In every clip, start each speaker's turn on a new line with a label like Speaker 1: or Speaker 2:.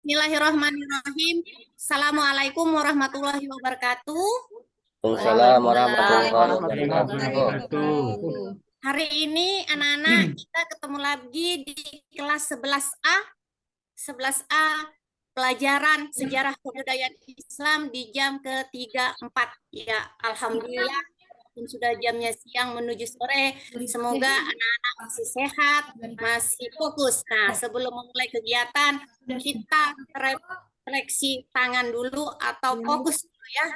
Speaker 1: Bismillahirrahmanirrahim. Assalamualaikum warahmatullahi wabarakatuh.
Speaker 2: Waalaikumsalam warahmatullahi
Speaker 3: Warahmatullahi
Speaker 2: wabarakatuh.
Speaker 3: wabarakatuh.
Speaker 1: Hari ini anak-anak kita ketemu lagi di kelas 11A. 11A pelajaran sejarah kebudayaan Islam di jam ke-3-4. Ya, alhamdulillah sudah jamnya siang menuju sore. Semoga anak-anak masih sehat, masih fokus. Nah, sebelum memulai kegiatan, kita refleksi tangan dulu atau fokus dulu ya.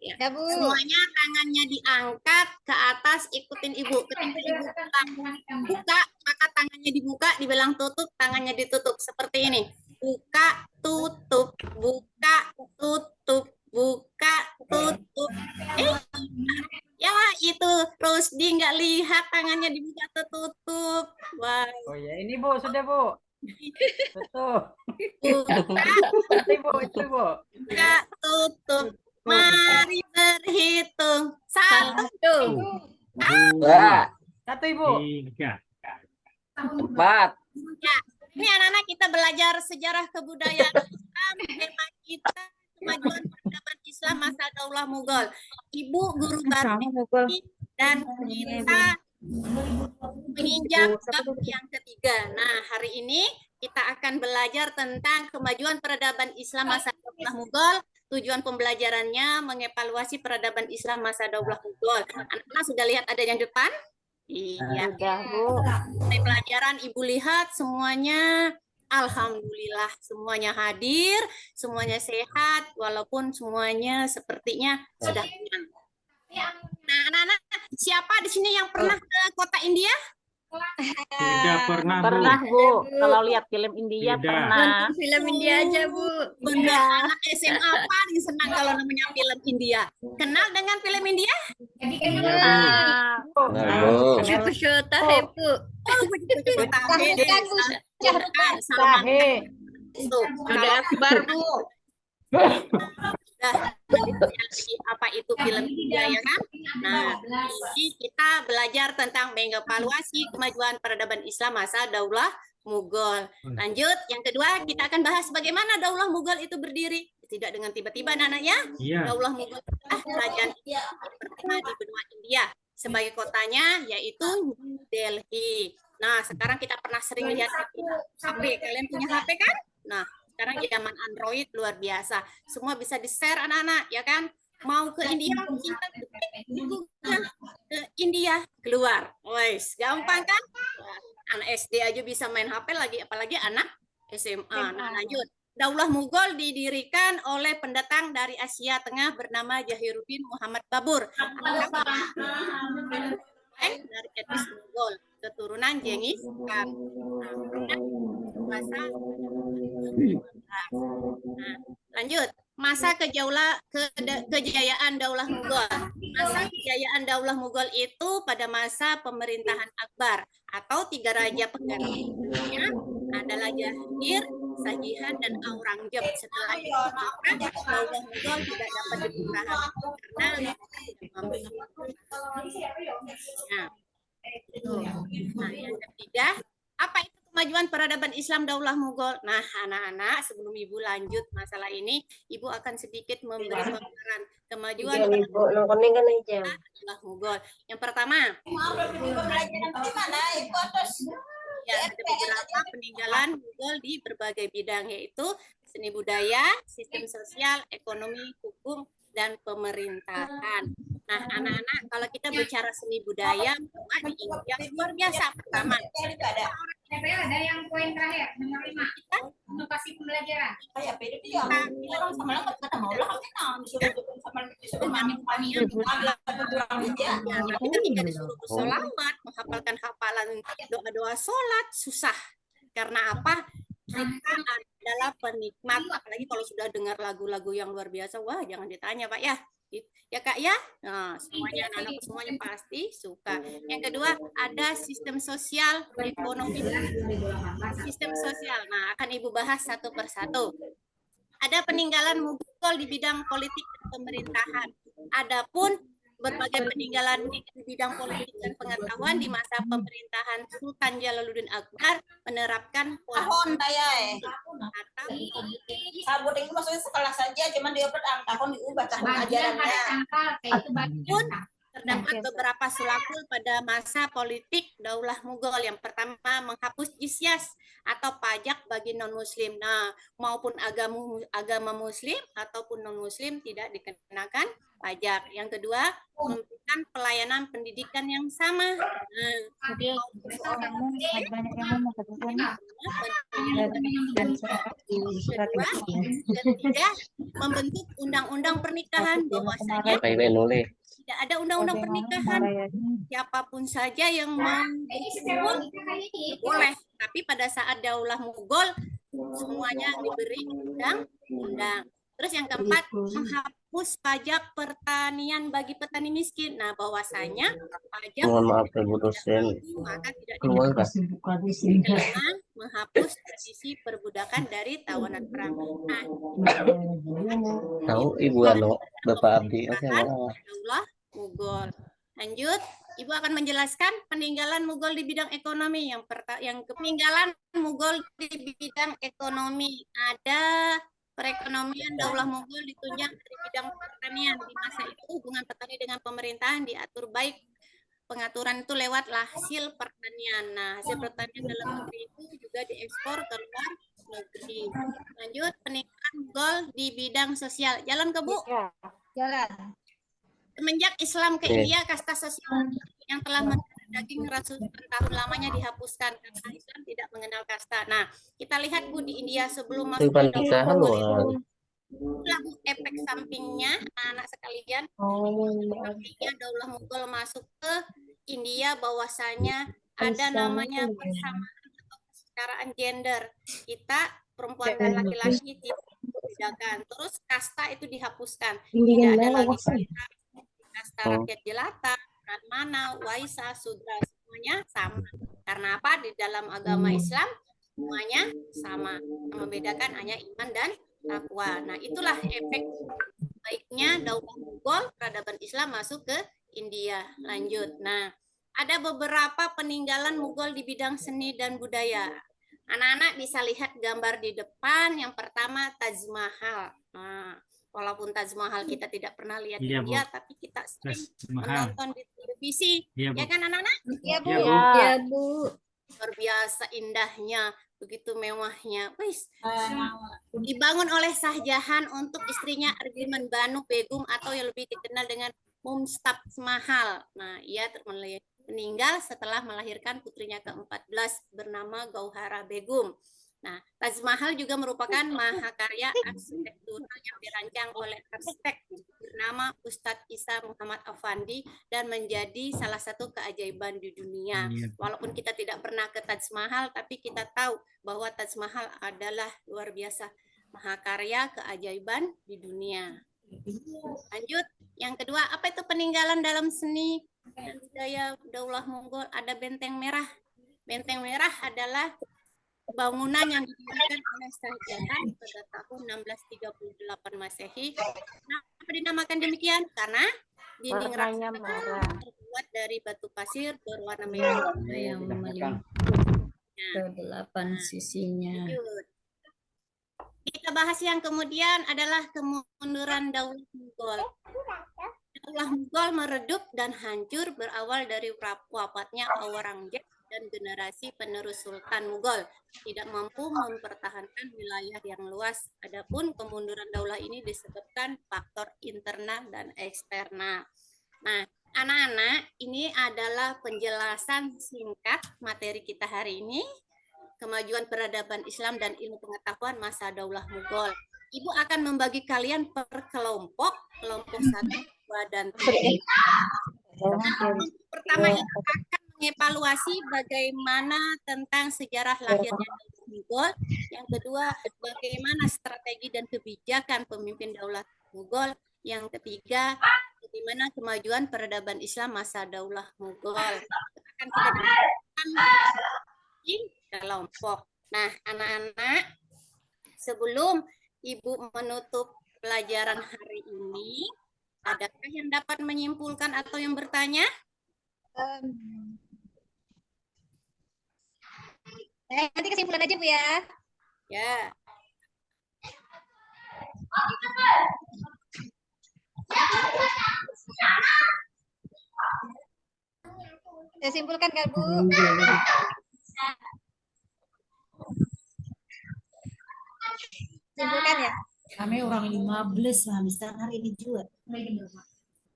Speaker 1: Ya. Semuanya tangannya diangkat ke atas, ikutin ibu. Ketika ibu buka, maka tangannya dibuka, dibilang tutup, tangannya ditutup. Seperti ini. Buka, tutup, buka, tutup, buka, tutup. Ya itu Rosdi nggak lihat tangannya dibuka tertutup. Wah.
Speaker 3: Oh ya, ini Bu, sudah Bu. Tutup.
Speaker 1: Buka,
Speaker 3: Itu Bu.
Speaker 1: buka, tutup. Mari berhitung. 1,
Speaker 2: Dua,
Speaker 3: Satu Ibu.
Speaker 4: 3.
Speaker 2: 4,
Speaker 1: ya. Ini anak-anak kita belajar sejarah kebudayaan Islam. Tema kita kemajuan peradaban Islam masa Daulah Mughal. Ibu guru baru dan kita menginjak bab yang ketiga. Nah, hari ini kita akan belajar tentang kemajuan peradaban Islam masa Daulah Mughal. Tujuan pembelajarannya mengevaluasi peradaban Islam masa Daulah Mughal. Anak-anak sudah lihat ada yang depan? Iya. Di pelajaran Ibu lihat semuanya alhamdulillah semuanya hadir, semuanya sehat walaupun semuanya sepertinya sudah kenyang. Nah, anak-anak, siapa di sini yang pernah ke kota India?
Speaker 4: Tidak pernah,
Speaker 5: Pernah
Speaker 4: Bu.
Speaker 5: Bu, kalau lihat film India
Speaker 4: Tidak.
Speaker 5: pernah.
Speaker 6: Nonton film India aja Bu.
Speaker 1: Benar, anak SMA paling senang kalau namanya film India. Kenal dengan film India?
Speaker 5: Ah,
Speaker 2: nah, Bu.
Speaker 6: Syuta Bu.
Speaker 1: Sudah akbar Bu. Apa itu film India ya kan? Nah, ini kita belajar tentang mengevaluasi kemajuan peradaban Islam masa Daulah Mughal. Lanjut, yang kedua kita akan bahas bagaimana Daulah Mughal itu berdiri. Tidak dengan tiba-tiba anak-anak ya.
Speaker 4: Iya.
Speaker 1: Daulah Mughal adalah kerajaan pertama di benua India. Sebagai kotanya yaitu New Delhi. Nah, sekarang kita pernah sering lihat HP. Kalian punya HP kan? Nah, sekarang zaman Android luar biasa. Semua bisa di-share anak-anak, ya kan? Mau ke India, kita ke India, keluar. Wes, gampang kan? Anak SD aja bisa main HP lagi, apalagi anak SMA. Nah, lanjut. Daulah Mughal didirikan oleh pendatang dari Asia Tengah bernama Jahiruddin Muhammad Babur. Dari etnis Mughal, keturunan Genghis Khan. Nah, lanjut. Masa kejayaan Daulah Mughal. Masa kejayaan Daulah Mughal itu pada masa pemerintahan Akbar atau 3 raja penggantinya adalah Jahangir, Shahihan, dan Aurangzeb. Setelah itu Daulah Mughal tidak dapat dipertahankan karena nah, yang ketiga, apa itu kemajuan peradaban Islam Daulah Mughal? Nah, anak-anak, sebelum Ibu lanjut masalah ini, Ibu akan sedikit memberi gambaran kemajuan Daulah Mughal. Yang pertama, ya, ada beberapa peninggalan Mughal di berbagai bidang, yaitu seni budaya, sistem sosial, ekonomi, hukum, dan pemerintahan. Nah, anak-anak, kalau kita bicara seni budaya, di India luar biasa. Pertama,
Speaker 7: ada yang poin terakhir, nomor 5. Inovasi pembelajaran.
Speaker 1: Ketika disuruh bersolawat, menghafalkan hafalan doa-doa sholat, susah. Karena apa? Kita adalah penikmat, apalagi kalau sudah dengar lagu-lagu yang luar biasa, wah jangan ditanya Pak ya. Ya Kak ya, nah, semuanya anak-anak semuanya pasti suka. Yang kedua ada sistem sosial, ekonomi, sistem sosial. Nah, akan Ibu bahas satu persatu. Ada peninggalan Mughal di bidang politik dan pemerintahan. Adapun berbagai peninggalan di bidang politik dan pengetahuan di masa pemerintahan Sultan Jalaluddin Akbar menerapkan
Speaker 8: Tahun saya
Speaker 1: atau
Speaker 8: sabut itu maksudnya sekolah saja, cuman dia tahun diubah tahun
Speaker 7: Bagian hari
Speaker 8: ajarannya.
Speaker 7: tanggal kayak itu bagian.
Speaker 1: terdapat beberapa sulakul pada masa politik Daulah Mughal. Yang pertama, menghapus jizyah atau pajak bagi non-muslim. Nah, maupun agama muslim ataupun non-muslim tidak dikenakan pajak. Yang kedua, memberikan pelayanan pendidikan yang sama. Nah, ketiga, membentuk undang-undang pernikahan, bahwasanya
Speaker 2: Pakai nulis.
Speaker 1: tidak ada undang-undang pernikahan, siapapun saja yang mau boleh. Tapi pada saat Daulah Mughal semuanya diberi undang-undang. Terus yang keempat, menghapus pajak pertanian bagi petani miskin. Nah, bahwasanya pajak
Speaker 2: Mohon maaf Ibu dosen.
Speaker 1: maka tidak
Speaker 2: Keluar Kak.
Speaker 1: kelima, menghapus tradisi perbudakan dari tawanan perang. Nah,
Speaker 2: Tahu Ibu Ano, Bapak Abdi. Oke, maaf.
Speaker 1: Daulah Mughal. Lanjut, Ibu akan menjelaskan peninggalan Mughal di bidang ekonomi. Yang peninggalan Mughal di bidang ekonomi ada perekonomian Daulah Mughal ditunjang dari bidang pertanian. Di masa itu hubungan petani dengan pemerintahan diatur baik. Pengaturan itu lewatlah hasil pertanian. Nah, hasil pertanian dalam negeri itu juga diekspor ke luar negeri. Lanjut, peninggalan Mughal di bidang sosial. Jalan ke Bu.
Speaker 6: Jalan.
Speaker 1: Semenjak Islam ke India, kasta sosial yang telah mendarah daging ratusan tahun lamanya dihapuskan karena Islam tidak mengenal kasta. Nah, kita lihat Bu di India sebelum masuk
Speaker 2: Depan
Speaker 1: ke
Speaker 2: kita,
Speaker 1: Daulah
Speaker 2: halo.
Speaker 1: Mughal itu, itulah Bu efek sampingnya, anak-anak sekalian. Sampingnya Daulah Mughal masuk ke India, bahwasanya ada namanya persamaan atau kesetaraan gender. Kita perempuan dan laki-laki tidak dibedakan. Terus kasta itu dihapuskan. Tidak ada lagi kasta rakyat jelata, brahmana, waisa, sudra, semuanya sama. Karena apa? Di dalam agama Islam semuanya sama. Yang membedakan hanya iman dan takwa. Nah, itulah efek baiknya Daulah Mughal, peradaban Islam masuk ke India. Lanjut. Nah, ada beberapa peninggalan Mughal di bidang seni dan budaya. Anak-anak bisa lihat gambar di depan. Yang pertama, Taj Mahal. Nah, walaupun Taj Mahal kita tidak pernah lihat
Speaker 4: Iya,
Speaker 1: dia,
Speaker 4: Bu.
Speaker 1: tapi kita
Speaker 4: Taj
Speaker 1: sering
Speaker 4: Mahal.
Speaker 1: menonton di televisi.
Speaker 4: Iya, Bu.
Speaker 1: Ya kan anak-anak?
Speaker 6: Iya, Bu.
Speaker 4: Iya, Bu.
Speaker 6: Iya, Bu.
Speaker 1: Luar biasa indahnya, begitu mewahnya. Wis, dibangun oleh Shah Jahan untuk istrinya Argiman Banu Begum atau yang lebih dikenal dengan Mumtaz Mahal. Nah, ia meninggal setelah melahirkan putrinya ke-14 bernama Gauhara Begum. Nah, Taj Mahal juga merupakan mahakarya arsitektural yang dirancang oleh arsitek bernama Ustadz Isa Muhammad Afandi dan menjadi salah satu keajaiban di dunia.
Speaker 4: Iya.
Speaker 1: Walaupun kita tidak pernah ke Taj Mahal, tapi kita tahu bahwa Taj Mahal adalah luar biasa mahakarya keajaiban di dunia. Lanjut, yang kedua, apa itu peninggalan dalam seni dan budaya Daulah Mughal? Ada Benteng Merah. Benteng Merah adalah bangunan yang didirikan oleh Shah Jahan pada tahun 1638 Masehi. Kenapa dinamakan demikian? Karena dinding
Speaker 5: Warnanya
Speaker 1: raksasa
Speaker 5: merah.
Speaker 1: terbuat dari batu pasir berwarna merah.
Speaker 6: Yang melimpah ke 8 sisinya.
Speaker 1: Lanjut. Kita bahas yang kemudian adalah kemunduran Daulah Mughal. Daulah Mughal meredup dan hancur berawal dari wafatnya Aurangzeb dan generasi penerus Sultan Mughal tidak mampu mempertahankan wilayah yang luas. Adapun kemunduran daulah ini disebabkan faktor internal dan eksternal. Nah, anak-anak, ini adalah penjelasan singkat materi kita hari ini. Kemajuan peradaban Islam dan ilmu pengetahuan masa Daulah Mughal. Ibu akan membagi kalian per kelompok 1, 2, dan 3. Kelompok pertama itu akan mengevaluasi bagaimana tentang sejarah lahirnya Daulah Mughal. Yang kedua, bagaimana strategi dan kebijakan pemimpin Daulah Mughal. Yang ketiga, bagaimana kemajuan peradaban Islam masa Daulah Mughal. Akan kita dengarkan di kelompok. Nah, anak-anak, sebelum Ibu menutup pelajaran hari ini, Adakah yang dapat menyimpulkan atau yang bertanya?
Speaker 6: Nanti kesimpulan aja Bu ya.
Speaker 1: Ya.
Speaker 6: Saya simpulkan kan Bu? Simpulkan ya.
Speaker 9: Kami orang 15 lah, misalkan hari ini juga.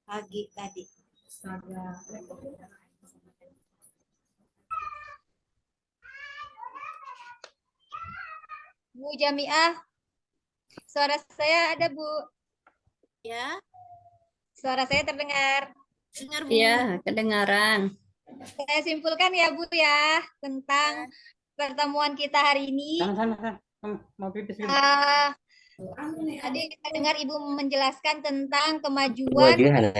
Speaker 9: Pagi tadi.
Speaker 6: Bu Jamiah, suara saya ada Bu.
Speaker 1: Ya,
Speaker 6: Suara saya terdengar.
Speaker 1: dengar Bu.
Speaker 6: Iya.
Speaker 1: Ya.
Speaker 6: Kedengaran. Saya simpulkan ya Bu ya tentang pertemuan kita hari ini.
Speaker 4: Sana. Mau pipis gitu.
Speaker 6: Tadi kita dengar Ibu menjelaskan tentang
Speaker 2: Dua
Speaker 6: kemajuan
Speaker 2: dia ada.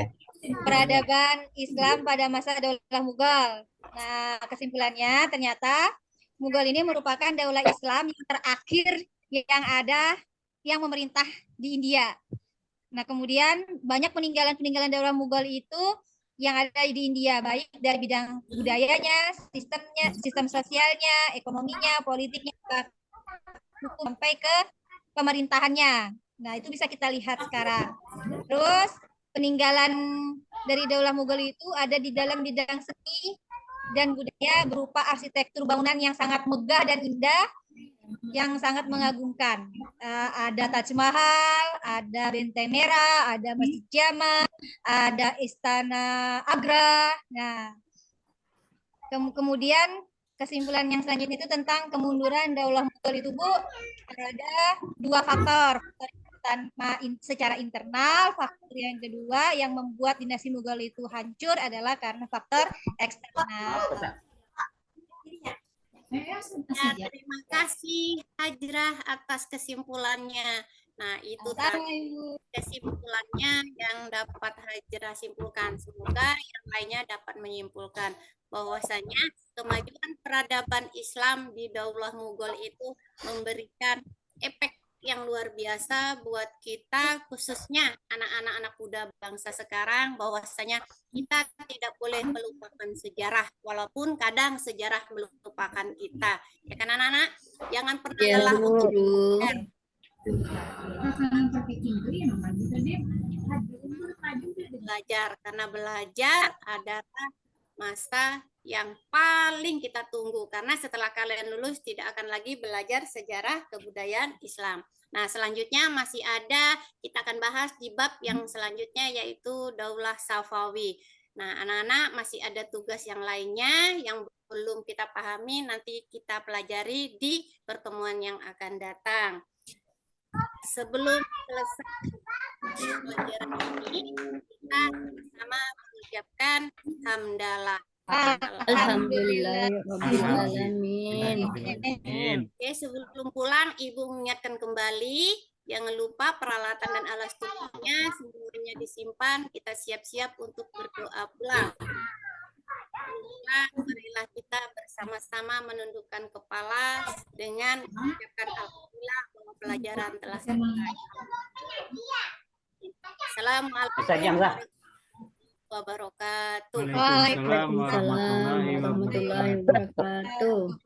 Speaker 6: peradaban Islam pada masa Daulah Mughal. Nah, kesimpulannya ternyata Mughal ini merupakan daulah Islam yang terakhir yang ada yang memerintah di India. Nah, kemudian banyak peninggalan-peninggalan daulah Mughal itu yang ada di India, baik dari bidang budayanya, sistemnya, sistem sosialnya, ekonominya, politiknya, hukum, sampai ke pemerintahannya. Nah, itu bisa kita lihat sekarang. Terus peninggalan dari daulah Mughal itu ada di dalam bidang seni dan budaya berupa arsitektur bangunan yang sangat megah dan indah, yang sangat mengagumkan. Ada Taj Mahal, ada Benteng Merah, ada Masjid Jama, ada Istana Agra. Nah, kemudian kesimpulan yang selanjutnya itu tentang kemunduran daulah Mughal itu Bu, ada dua faktor. Secara internal, faktor yang kedua yang membuat dinasti Mughal itu hancur adalah karena faktor eksternal.
Speaker 1: Ya, terima kasih Hajrah atas kesimpulannya. Nah, itu tadi kesimpulannya yang dapat Hajrah simpulkan. Semoga yang lainnya dapat menyimpulkan bahwasanya kemajuan peradaban Islam di Daulah Mughal itu memberikan efek yang luar biasa buat kita, khususnya anak-anak muda bangsa sekarang, bahwasanya kita tidak boleh melupakan sejarah, walaupun kadang sejarah melupakan kita. Ya kan anak-anak? Jangan pernah lelah untuk belajar. Belajar, karena belajar adalah masa yang paling kita tunggu, karena setelah kalian lulus tidak akan lagi belajar sejarah kebudayaan Islam. Nah, selanjutnya masih ada, kita akan bahas di bab yang selanjutnya, yaitu Daulah Safawi. Nah, anak-anak masih ada tugas yang lainnya yang belum kita pahami, nanti kita pelajari di pertemuan yang akan datang. Sebelum selesai pelajaran ini, kita sama mengucapkan hamdalah.
Speaker 6: Alhamdulillahirrahmanirrahim.
Speaker 1: Oke, sebelum pulang, Ibu mengingatkan kembali, jangan lupa peralatan dan alas tubuhnya semuanya disimpan. Kita siap-siap untuk berdoa pulang. Marilah kita bersama-sama menundukkan kepala dengan mengucapkan alhamdulillah bahwa pelajaran telah selesai. Assalamualaikum wabarakatuh.
Speaker 4: Waalaikumsalam warahmatullahi wabarakatuh.
Speaker 6: Warahmatullahi wabarakatuh.